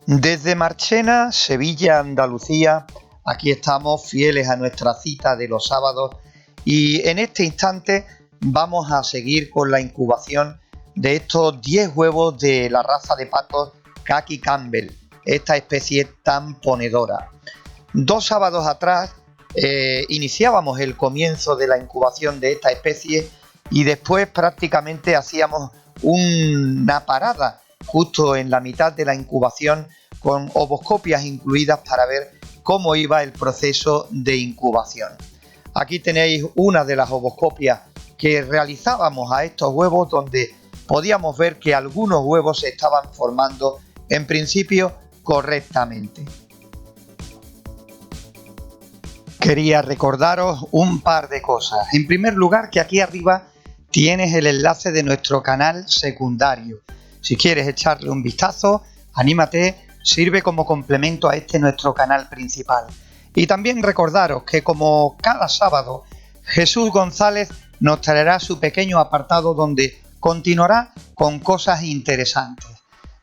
Desde Marchena, Sevilla, Andalucía, aquí estamos fieles a nuestra cita de los sábados y en este instante vamos a seguir con la incubación de estos 10 huevos de la raza de patos Khaki Campbell, esta especie tan ponedora. 2 sábados atrás iniciábamos el comienzo de la incubación de esta especie y después prácticamente hacíamos una parada justo en la mitad de la incubación con ovoscopias incluidas para ver cómo iba el proceso de incubación. Aquí tenéis una de las ovoscopias que realizábamos a estos huevos, donde podíamos ver que algunos huevos se estaban formando en principio correctamente. Quería recordaros un par de cosas. En primer lugar, que aquí arriba tienes el enlace de nuestro canal secundario. Si quieres echarle un vistazo, anímate, sirve como complemento a este nuestro canal principal. Y también recordaros que como cada sábado, Jesús González nos traerá su pequeño apartado donde continuará con cosas interesantes.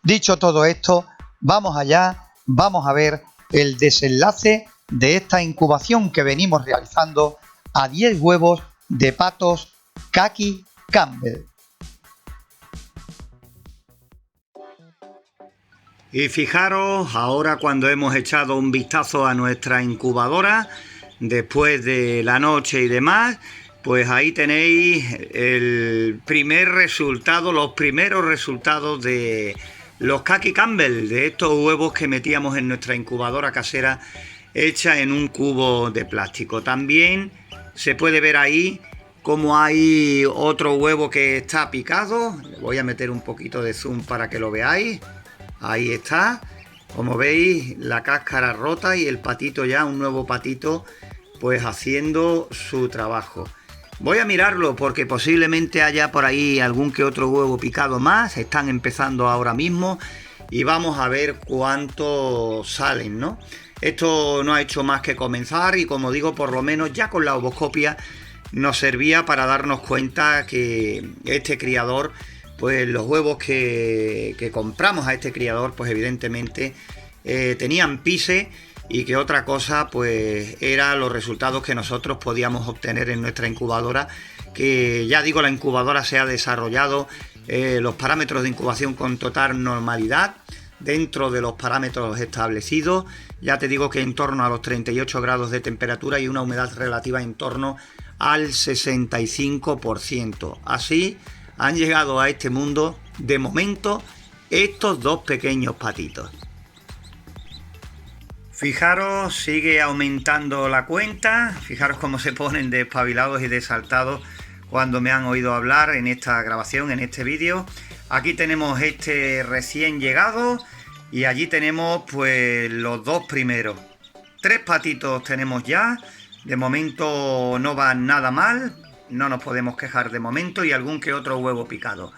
Dicho todo esto, vamos allá, vamos a ver el desenlace de esta incubación que venimos realizando a 10 huevos de patos Khaki Campbell. Y fijaros, ahora cuando hemos echado un vistazo a nuestra incubadora, después de la noche y demás, pues ahí tenéis el primer resultado, los primeros resultados de los Khaki Campbell, de estos huevos que metíamos en nuestra incubadora casera hecha en un cubo de plástico. También se puede ver ahí cómo hay otro huevo que está picado. Le voy a meter un poquito de zoom para que lo veáis. Ahí está, como veis, la cáscara rota y el patito ya, un nuevo patito, pues haciendo su trabajo. Voy a mirarlo porque posiblemente haya por ahí algún que otro huevo picado más. Están empezando ahora mismo y vamos a ver cuántos salen, ¿no? Esto no ha hecho más que comenzar y, como digo, por lo menos ya con la ovoscopia nos servía para darnos cuenta que este criador, pues los huevos que compramos a este criador, pues evidentemente tenían pise, y que otra cosa pues eran los resultados que nosotros podíamos obtener en nuestra incubadora, que ya digo, la incubadora se ha desarrollado los parámetros de incubación con total normalidad, dentro de los parámetros establecidos. Ya te digo que en torno a los 38 grados de temperatura y una humedad relativa en torno al 65%. Así han llegado a este mundo, de momento, estos 2 pequeños patitos. Fijaros, sigue aumentando la cuenta. Fijaros cómo se ponen de espabilados y de saltados cuando me han oído hablar en esta grabación, en este vídeo. Aquí tenemos este recién llegado y allí tenemos pues los 2 primeros. 3 patitos tenemos ya. De momento no van nada mal, no nos podemos quejar de momento, y algún que otro huevo picado.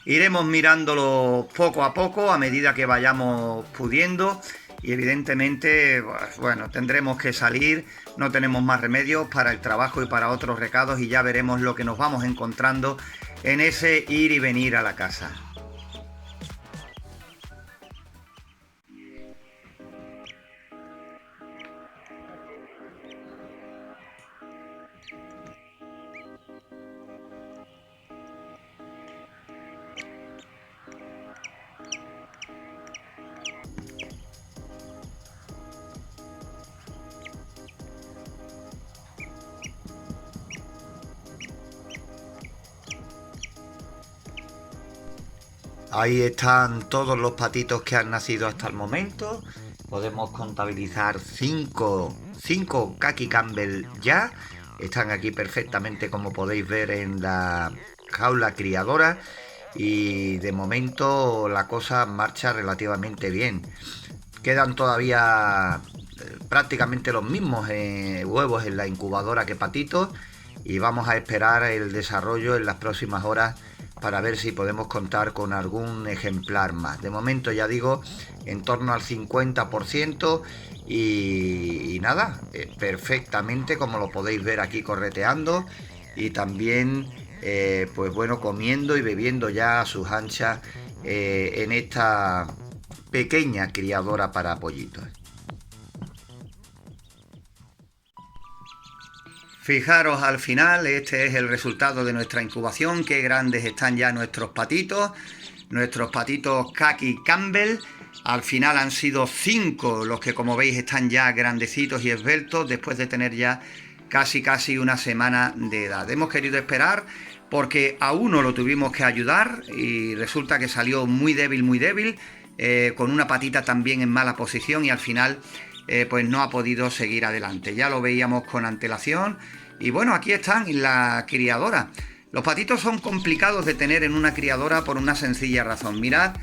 Iremos mirándolo poco a poco a medida que vayamos pudiendo, y evidentemente, bueno, tendremos que salir, no tenemos más remedios para el trabajo y para otros recados, y ya veremos lo que nos vamos encontrando en ese ir y venir a la casa. Ahí están todos los patitos que han nacido hasta el momento. Podemos contabilizar 5 Khaki Campbell ya. Están aquí perfectamente, como podéis ver, en la jaula criadora. Y de momento la cosa marcha relativamente bien. Quedan todavía prácticamente los mismos huevos en la incubadora que patitos. Y vamos a esperar el desarrollo en las próximas horas para ver si podemos contar con algún ejemplar más. De momento, ya digo, en torno al 50%, y nada, perfectamente, como lo podéis ver aquí correteando, y también pues bueno, comiendo y bebiendo ya a sus anchas en esta pequeña criadora para pollitos. Fijaros al final, este es el resultado de nuestra incubación. Qué grandes están ya nuestros patitos Khaki Campbell. Al final han sido 5 los que, como veis, están ya grandecitos y esbeltos después de tener ya casi una semana de edad. Hemos querido esperar porque a uno lo tuvimos que ayudar y resulta que salió muy débil, con una patita también en mala posición y al final pues no ha podido seguir adelante. Ya lo veíamos con antelación y bueno, aquí están en la criadora. Los patitos son complicados de tener en una criadora por una sencilla razón. Mirad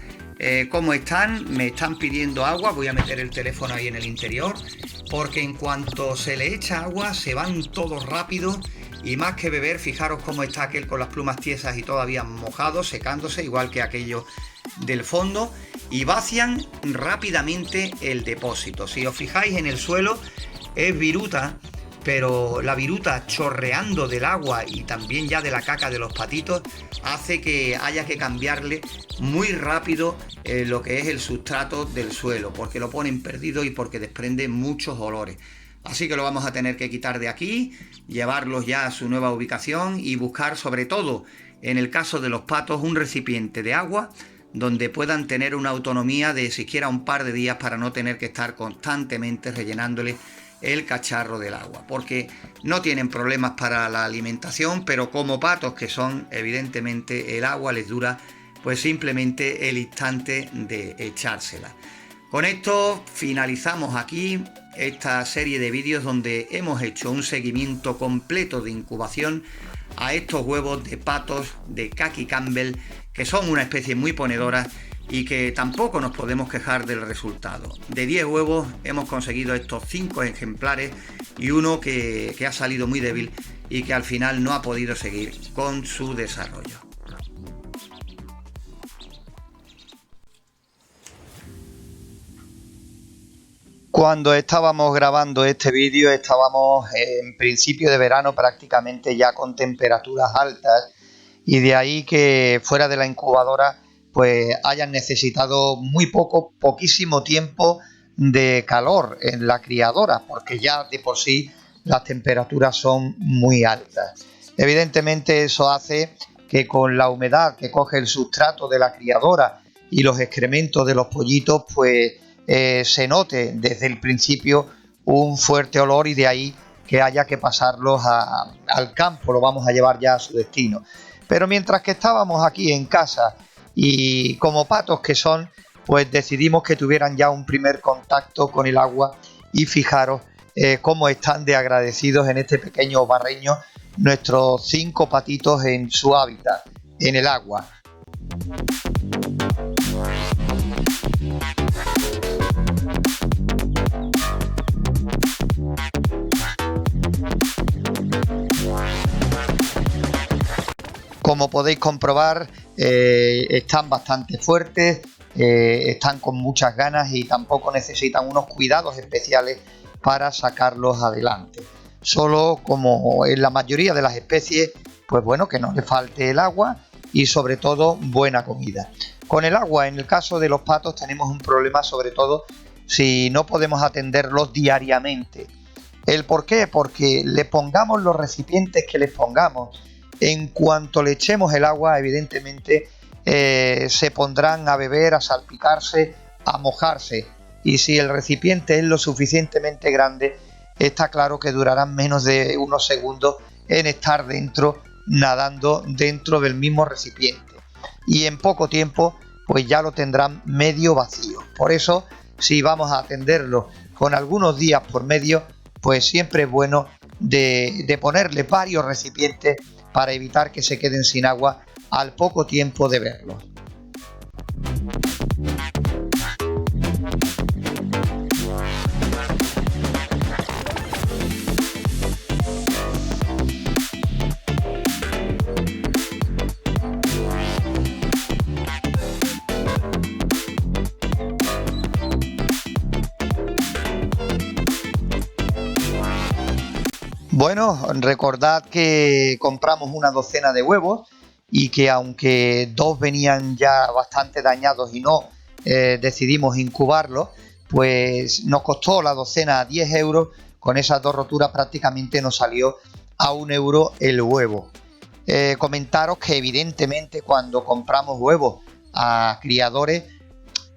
cómo están, me están pidiendo agua. Voy a meter el teléfono ahí en el interior porque en cuanto se le echa agua se van todos rápido y más que beber, fijaros cómo está aquel con las plumas tiesas y todavía mojado, secándose, igual que aquello del fondo, y vacian rápidamente el depósito. Si os fijáis en el suelo es viruta, pero la viruta chorreando del agua y también ya de la caca de los patitos hace que haya que cambiarle muy rápido lo que es el sustrato del suelo, porque lo ponen perdido y porque desprende muchos olores. Así que lo vamos a tener que quitar de aquí, llevarlos ya a su nueva ubicación y buscar, sobre todo en el caso de los patos, un recipiente de agua donde puedan tener una autonomía de siquiera un par de días para no tener que estar constantemente rellenándole el cacharro del agua, porque no tienen problemas para la alimentación, pero como patos que son, evidentemente el agua les dura pues simplemente el instante de echársela. Con esto finalizamos aquí esta serie de vídeos donde hemos hecho un seguimiento completo de incubación a estos huevos de patos de Khaki Campbell, que son una especie muy ponedora y que tampoco nos podemos quejar del resultado. De 10 huevos hemos conseguido estos 5 ejemplares y uno que ha salido muy débil y que al final no ha podido seguir con su desarrollo. Cuando estábamos grabando este vídeo estábamos en principio de verano, prácticamente ya con temperaturas altas, y de ahí que fuera de la incubadora pues hayan necesitado poquísimo tiempo de calor en la criadora, porque ya de por sí las temperaturas son muy altas. Evidentemente eso hace que con la humedad que coge el sustrato de la criadora y los excrementos de los pollitos pues se note desde el principio un fuerte olor, y de ahí que haya que pasarlos al campo, lo vamos a llevar ya a su destino. Pero mientras que estábamos aquí en casa y como patos que son, pues decidimos que tuvieran ya un primer contacto con el agua, y fijaros cómo están de agradecidos en este pequeño barreño nuestros 5 patitos en su hábitat, en el agua. Como podéis comprobar, están bastante fuertes, están con muchas ganas y tampoco necesitan unos cuidados especiales para sacarlos adelante. Solo, como en la mayoría de las especies, pues bueno, que no le falte el agua y sobre todo buena comida. Con el agua, en el caso de los patos, tenemos un problema, sobre todo si no podemos atenderlos diariamente. ¿El por qué? Porque le pongamos los recipientes que les pongamos, en cuanto le echemos el agua, evidentemente se pondrán a beber, a salpicarse, a mojarse, y si el recipiente es lo suficientemente grande, está claro que durarán menos de unos segundos en estar dentro, nadando dentro del mismo recipiente, y en poco tiempo pues ya lo tendrán medio vacío. Por eso, si vamos a atenderlo con algunos días por medio, pues siempre es bueno de ponerle varios recipientes para evitar que se queden sin agua al poco tiempo de verlos. Bueno, recordad que compramos una docena de huevos y que aunque 2 venían ya bastante dañados y no decidimos incubarlo, pues nos costó la docena a 10 euros. Con esas 2 roturas prácticamente nos salió a 1 euro el huevo. Comentaros que evidentemente cuando compramos huevos a criadores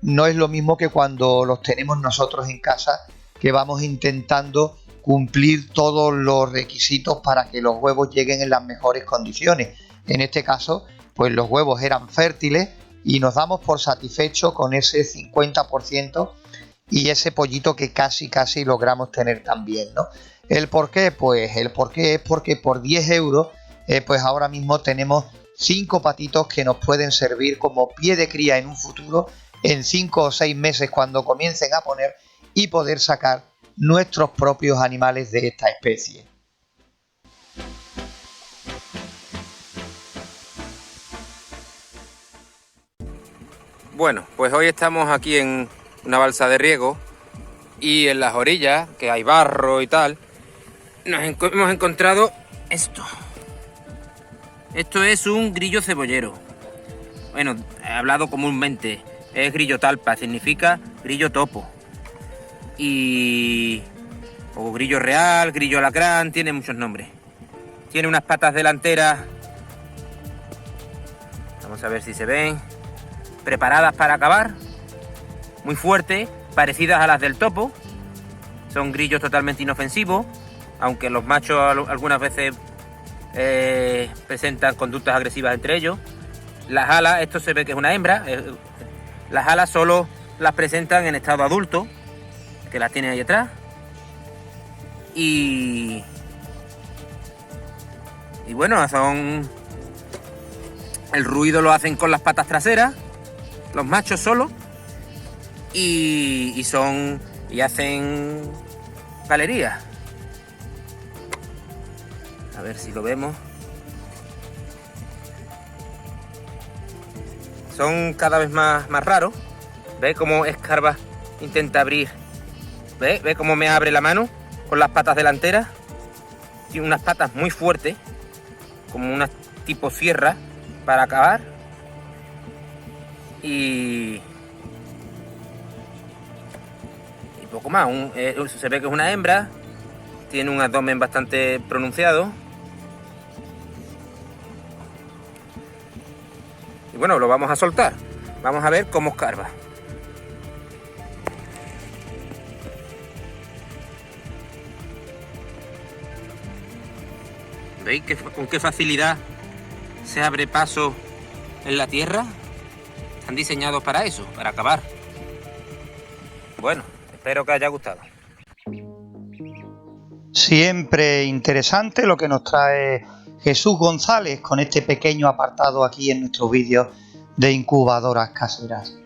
no es lo mismo que cuando los tenemos nosotros en casa, que vamos intentando cumplir todos los requisitos para que los huevos lleguen en las mejores condiciones. En este caso, pues los huevos eran fértiles y nos damos por satisfechos con ese 50% y ese pollito que casi logramos tener también, ¿no? ¿El por qué? Pues el por qué es porque por 10 euros pues ahora mismo tenemos 5 patitos que nos pueden servir como pie de cría en un futuro, en 5 o 6 meses cuando comiencen a poner, y poder sacar nuestros propios animales de esta especie. Bueno, pues hoy estamos aquí en una balsa de riego y en las orillas, que hay barro y tal, hemos encontrado esto. Esto es un grillo cebollero. Bueno, hablado comúnmente, es grillo talpa, significa grillo topo. O grillo real, grillo alacrán, tiene muchos nombres. Tiene unas patas delanteras, vamos a ver si se ven, preparadas para acabar, muy fuertes, parecidas a las del topo. Son grillos totalmente inofensivos, aunque los machos algunas veces presentan conductas agresivas entre ellos. Las alas, esto se ve que es una hembra, las alas solo las presentan en estado adulto, que las tiene ahí atrás. Y bueno, el ruido lo hacen con las patas traseras, los machos solo, y hacen galerías. A ver si lo vemos. Son cada vez más raros. ¿Ve cómo escarba? Intenta abrir. ¿Ve cómo me abre la mano con las patas delanteras? Tiene unas patas muy fuertes, como unas tipo sierra para acabar. Y poco más. Se ve que es una hembra. Tiene un abdomen bastante pronunciado. Y bueno, lo vamos a soltar. Vamos a ver cómo escarba. ¿Veis con qué facilidad se abre paso en la tierra? Están diseñados para eso, para acabar. Bueno, espero que haya gustado. Siempre interesante lo que nos trae Jesús González con este pequeño apartado aquí en nuestros vídeos de incubadoras caseras.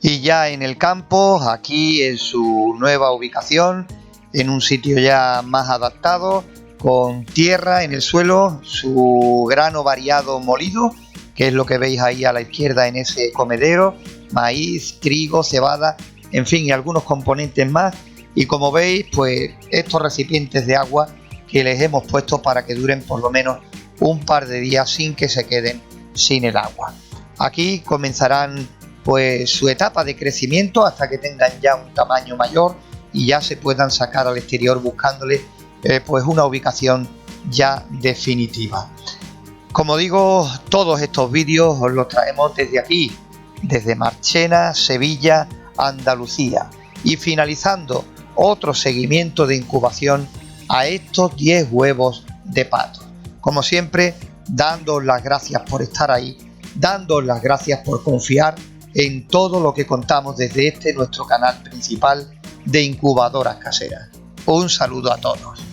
Y ya en el campo, aquí en su nueva ubicación, en un sitio ya más adaptado, con tierra en el suelo, su grano variado molido, que es lo que veis ahí a la izquierda en ese comedero, maíz, trigo, cebada, en fin, y algunos componentes más. Y como veis, pues estos recipientes de agua que les hemos puesto para que duren por lo menos un par de días sin que se queden sin el agua. Aquí comenzarán pues su etapa de crecimiento hasta que tengan ya un tamaño mayor y ya se puedan sacar al exterior buscándole pues una ubicación ya definitiva. Como digo, todos estos vídeos os los traemos desde aquí, desde Marchena, Sevilla, Andalucía, y finalizando otro seguimiento de incubación a estos 10 huevos de pato. Como siempre, dándoos las gracias por estar ahí, dándoos las gracias por confiar en todo lo que contamos desde nuestro canal principal de incubadoras caseras. Un saludo a todos.